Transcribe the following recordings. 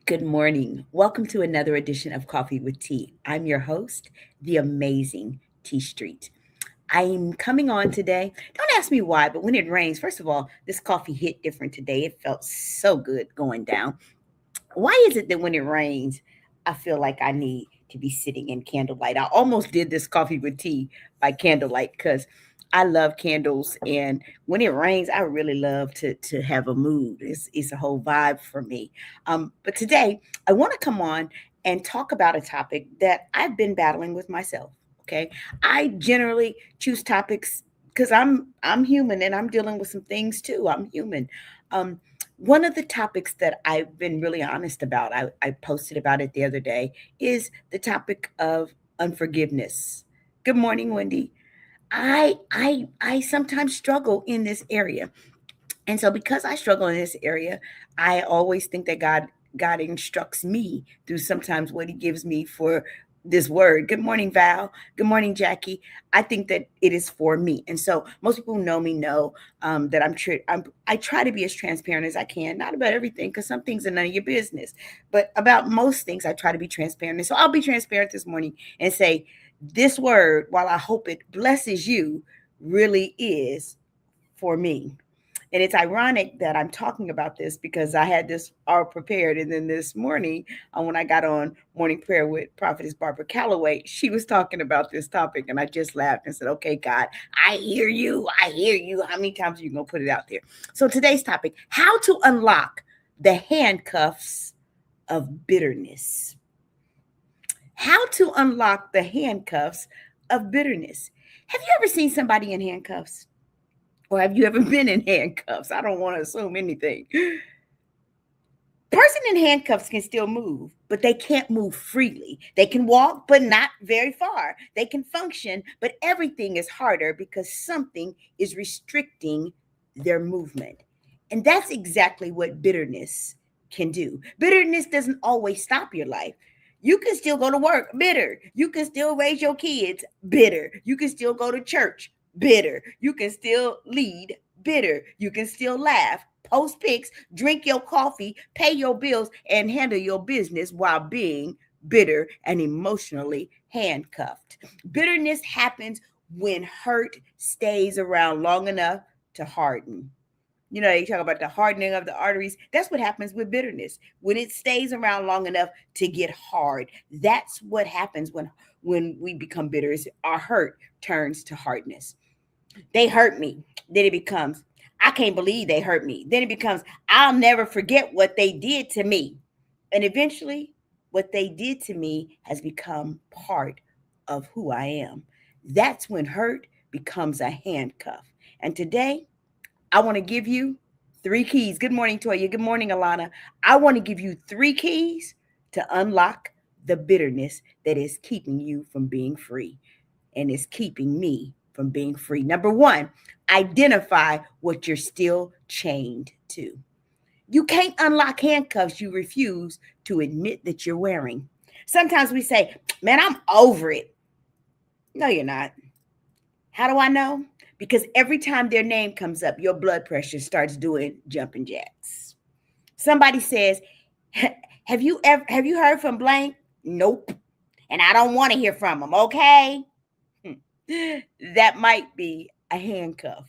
Good morning. Welcome to another edition of Coffee with Tea. I'm your host, the amazing T Street. I'm coming on today. Don't ask me why, but when it rains, first of all, this coffee hit different today. It felt so good going down. Why is it that when it rains, I feel like I need to be sitting in candlelight? I almost did this coffee with tea by candlelight because I love candles, and when it rains, I really love to have a mood. It's a whole vibe for me. But today, I want to come on and talk about a topic that I've been battling with myself. Okay, I generally choose topics because I'm human and I'm dealing with some things too. I'm human. Um, One of the topics that I've been really honest about, I posted about it the other day, is the topic of unforgiveness. Good morning, Wendy. I sometimes struggle in this area. And so because I struggle in this area, I always think that God instructs me through sometimes what he gives me for this word. Good morning, Val. Good morning, Jackie. I think that it is for me. And so most people who know me know that I try to be as transparent as I can, not about everything, because some things are none of your business, but about most things, I try to be transparent. And so I'll be transparent this morning and say, this word, while I hope it blesses you, really is for me. And it's ironic that I'm talking about this because I had this all prepared. And then this morning, when I got on morning prayer with Prophetess Barbara Calloway, she was talking about this topic. And I just laughed and said, okay, God, I hear you. I hear you. How many times are you going to put it out there? So today's topic, how to unlock the handcuffs of bitterness. How to unlock the handcuffs of bitterness. Have you ever seen somebody in handcuffs? Or have you ever been in handcuffs? I don't want to assume anything. Person in handcuffs can still move, but they can't move freely. They can walk, but not very far. They can function, but everything is harder because something is restricting their movement. And that's exactly what bitterness can do. Bitterness doesn't always stop your life. You can still go to work bitter. You can still raise your kids bitter. You can still go to church bitter. You can still lead bitter. You can still laugh, post pics, drink your coffee, pay your bills, and handle your business while being bitter and emotionally handcuffed. Bitterness happens when hurt stays around long enough to harden. You know, they talk about the hardening of the arteries. That's what happens with bitterness. When it stays around long enough to get hard, that's what happens when we become bitter. Is our hurt turns to hardness. They hurt me. Then it becomes, I can't believe they hurt me. Then it becomes, I'll never forget what they did to me. And eventually, what they did to me has become part of who I am. That's when hurt becomes a handcuff. And today, I want to give you three keys. Good morning, Toya. Good morning, Alana. I want to give you three keys to unlock the bitterness that is keeping you from being free and is keeping me from being free. Number one, identify what you're still chained to. You can't unlock handcuffs you refuse to admit that you're wearing. Sometimes we say, man, I'm over it. No, you're not. How do I know? Because every time their name comes up, your blood pressure starts doing jumping jacks. Somebody says, have you heard from blank? Nope. And I don't want to hear from them, okay? That might be a handcuff.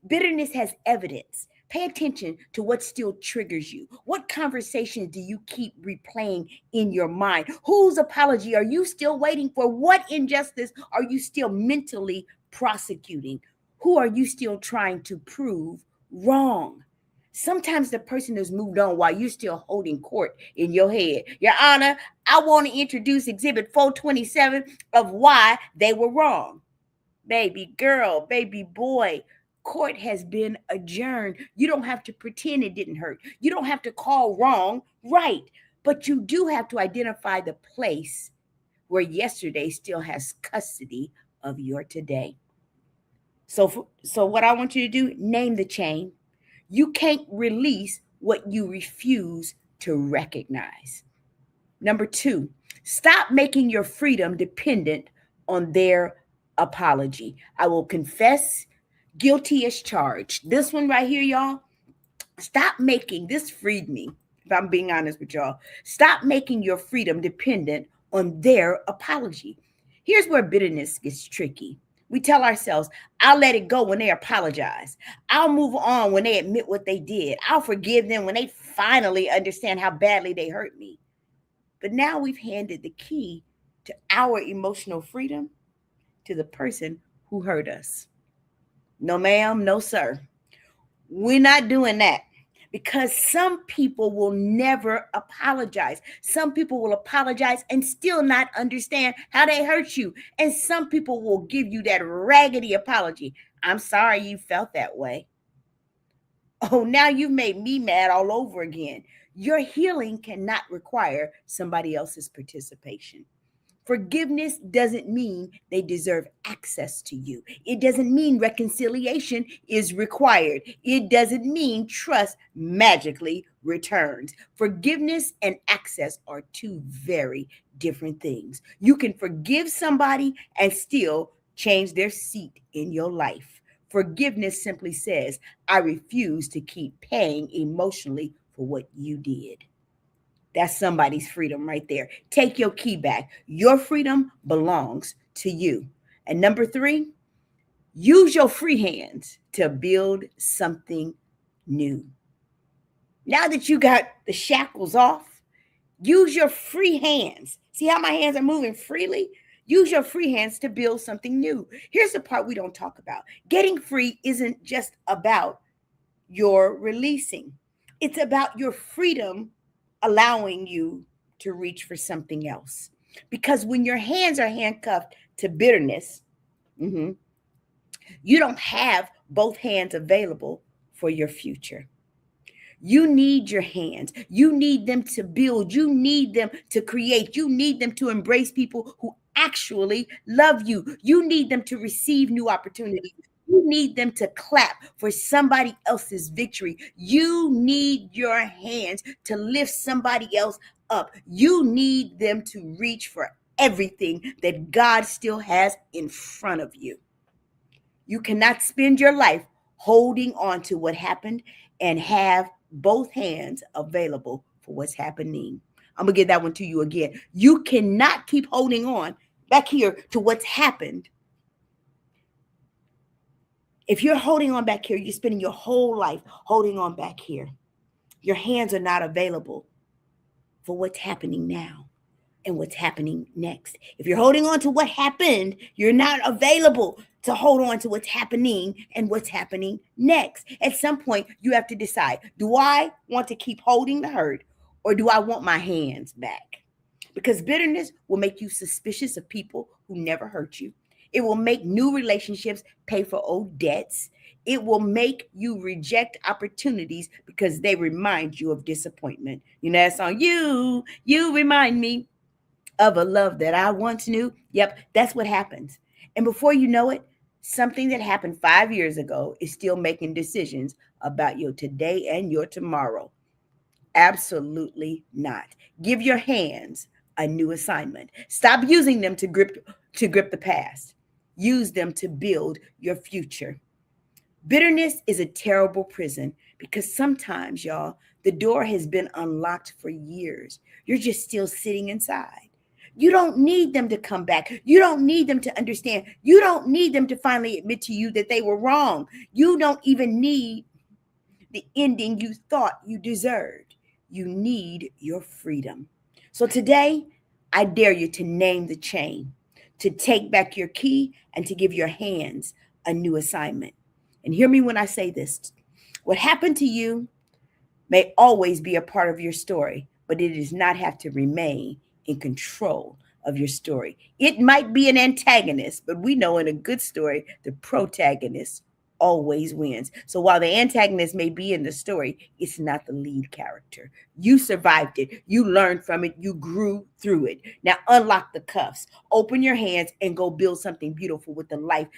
Bitterness has evidence. Pay attention to what still triggers you. What conversations do you keep replaying in your mind? Whose apology are you still waiting for? What injustice are you still mentally prosecuting? Who are you still trying to prove wrong? Sometimes the person has moved on while you're still holding court in your head. Your Honor, I want to introduce Exhibit 427 of why they were wrong. Baby girl, baby boy, court has been adjourned. You don't have to pretend it didn't hurt. You don't have to call wrong right. But you do have to identify the place where yesterday still has custody of your today. So what I want you to do, name the chain. You can't release what you refuse to recognize. Number two, stop making your freedom dependent on their apology. I will confess guilty as charged. This one right here, y'all, stop making this freed me. I'm being honest with y'all. Stop making your freedom dependent on their apology. Here's where bitterness gets tricky. We tell ourselves, I'll let it go when they apologize. I'll move on when they admit what they did. I'll forgive them when they finally understand how badly they hurt me. But now we've handed the key to our emotional freedom to the person who hurt us. No, ma'am, no, sir. We're not doing that because some people will never apologize. Some people will apologize and still not understand how they hurt you. And some people will give you that raggedy apology. I'm sorry you felt that way. Oh, now you've made me mad all over again. Your healing cannot require somebody else's participation. Forgiveness doesn't mean they deserve access to you. It doesn't mean reconciliation is required. It doesn't mean trust magically returns. Forgiveness and access are two very different things. You can forgive somebody and still change their seat in your life. Forgiveness simply says, I refuse to keep paying emotionally for what you did. That's somebody's freedom right there. Take your key back. Your freedom belongs to you. And number 3, use your free hands to build something new. Now that you got the shackles off, use your free hands. See how my hands are moving freely? Use your free hands to build something new. Here's the part we don't talk about. Getting free isn't just about your releasing. It's about your freedom allowing you to reach for something else. Because when your hands are handcuffed to bitterness, you don't have both hands available for your future. You need your hands. You need them to build. You need them to create. You need them to embrace people who actually love you. You need them to receive new opportunities. You need them to clap for somebody else's victory. You need your hands to lift somebody else up. You need them to reach for everything that God still has in front of you. You cannot spend your life holding on to what happened and have both hands available for what's happening. I'm going to give that one to you again. You cannot keep holding on back here to what's happened. If you're holding on back here, you're spending your whole life holding on back here. Your hands are not available for what's happening now and what's happening next. If you're holding on to what happened, you're not available to hold on to what's happening and what's happening next. At some point, you have to decide, do I want to keep holding the hurt or do I want my hands back? Because bitterness will make you suspicious of people who never hurt you. It will make new relationships pay for old debts. It will make you reject opportunities because they remind you of disappointment. You know that song, you remind me of a love that I once knew. Yep, that's what happens. And before you know it, something that happened 5 years ago is still making decisions about your today and your tomorrow. Absolutely not. Give your hands a new assignment. Stop using them to grip the past. Use them to build your future. Bitterness is a terrible prison because sometimes, y'all, the door has been unlocked for years. You're just still sitting inside. You don't need them to come back. You don't need them to understand. You don't need them to finally admit to you that they were wrong. You don't even need the ending you thought you deserved. You need your freedom. So today, I dare you to name the chain, to take back your key, and to give your hands a new assignment. And hear me when I say this. What happened to you may always be a part of your story, but it does not have to remain in control of your story. It might be an antagonist, but we know in a good story, the protagonist always wins. So while the antagonist may be in the story, it's not the lead character. You survived it. You learned from it. You grew through it. Now unlock the cuffs, open your hands, and go build something beautiful with the life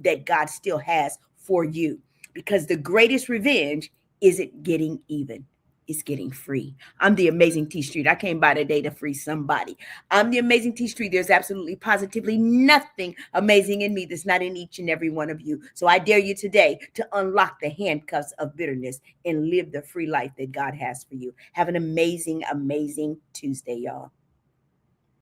that God still has for you. Because the greatest revenge isn't getting even. is getting free. I'm the Amazing T Street. I came by today to free somebody. I'm the Amazing T Street. There's absolutely positively nothing amazing in me that's not in each and every one of you. So I dare you today to unlock the handcuffs of bitterness and live the free life that God has for you. Have an amazing, amazing Tuesday, y'all.